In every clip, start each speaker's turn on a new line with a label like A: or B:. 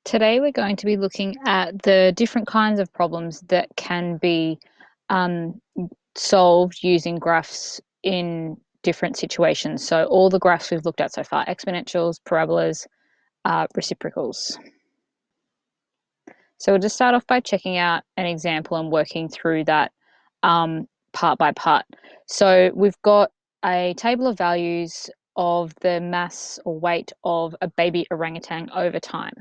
A: Today, we're going to be looking at the different kinds of problems that can be um, solved using graphs in different situations. So, all the graphs we've looked at so far: exponentials, parabolas, reciprocals. So, we'll just start off by checking out an example and working through that part by part. So, we've got a table of values of the mass or weight of a baby orangutan over time.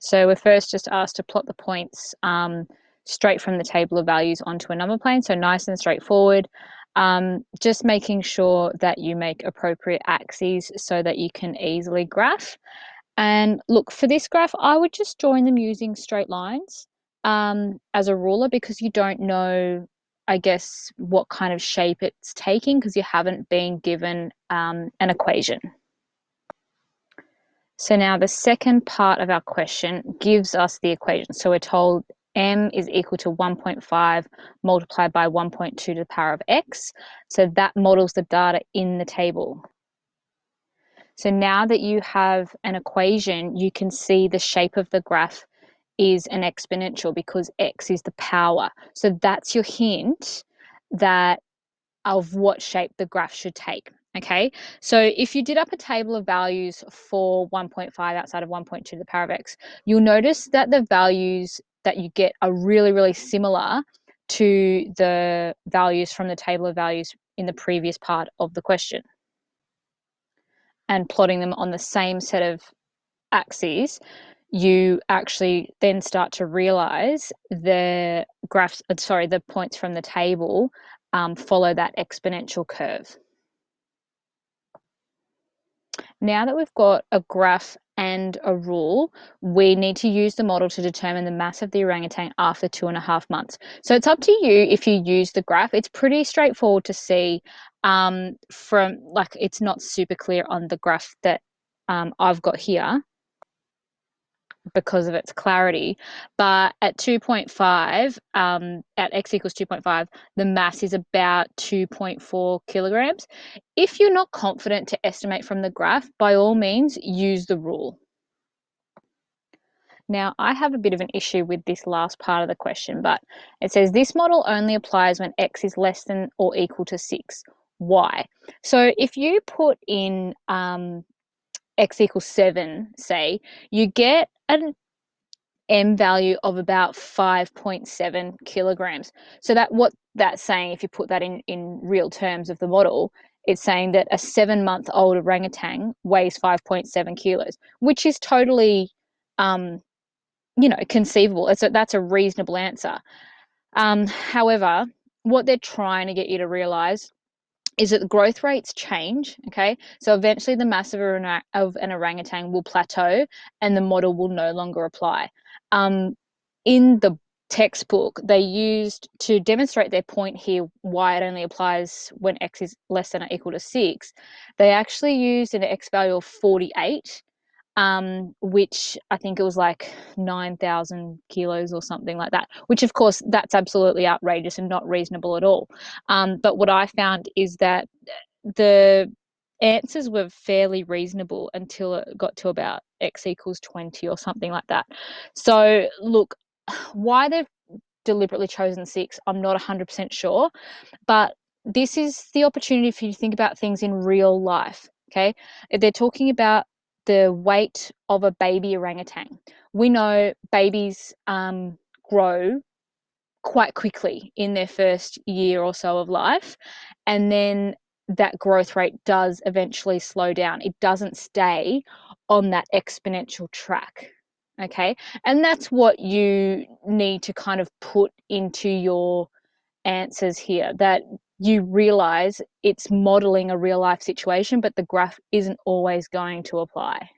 A: So we're first just asked to plot the points straight from the table of values onto a number plane, so nice and straightforward. Just making sure that you make appropriate axes so that you can easily graph. And look, for this graph, I would just join them using straight lines as a ruler, because you don't know, I guess, what kind of shape it's taking because you haven't been given an equation. So now the second part of our question gives us the equation. So we're told m is equal to 1.5 multiplied by 1.2 to the power of x. So that models the data in the table. So now that you have an equation, you can see the shape of the graph is an exponential because x is the power. So that's your hint that of what shape the graph should take. Okay, so if you did up a table of values for 1.5 outside of 1.2 to the power of x, you'll notice that the values that you get are really, really similar to the values from the table of values in the previous part of the question. And plotting them on the same set of axes, you actually then start to realize the graphs, the points from the table follow that exponential curve. Now that we've got a graph and a rule, we need to use the model to determine the mass of the orangutan after 2.5 months. So it's up to you if you use the graph. It's pretty straightforward to see it's not super clear on the graph that I've got here because of its clarity, but at 2.5, at x equals 2.5, the mass is about 2.4 kilograms. If you're not confident to estimate from the graph, by all means, use the rule. Now, I have a bit of an issue with this last part of the question, but it says this model only applies when x is less than or equal to 6. Why? So if you put in x equals 7, say, you get an M value of about 5.7 kilograms. So what that's saying, if you put that in real terms of the model, it's saying that a 7-month-old orangutan weighs 5.7 kilos, which is totally, conceivable. That's a reasonable answer. However, what they're trying to get you to realize is that the growth rates change, okay? So eventually the mass of an orangutan will plateau and the model will no longer apply. In the textbook, they used, to demonstrate their point here, why it only applies when x is less than or equal to 6, they actually used an x value of 48, which I think it was like 9,000 kilos or something like that, which of course that's absolutely outrageous and not reasonable at all. But what I found is that the answers were fairly reasonable until it got to about x equals 20 or something like that. So look, why they've deliberately chosen 6, I'm not 100% sure, but this is the opportunity for you to think about things in real life. Okay, they're talking about the weight of a baby orangutan. We know babies grow quite quickly in their first year or so of life, and then that growth rate does eventually slow down. It doesn't stay on that exponential track. Okay, and that's what you need to kind of put into your answers here, that you realize it's modeling a real life situation, but the graph isn't always going to apply.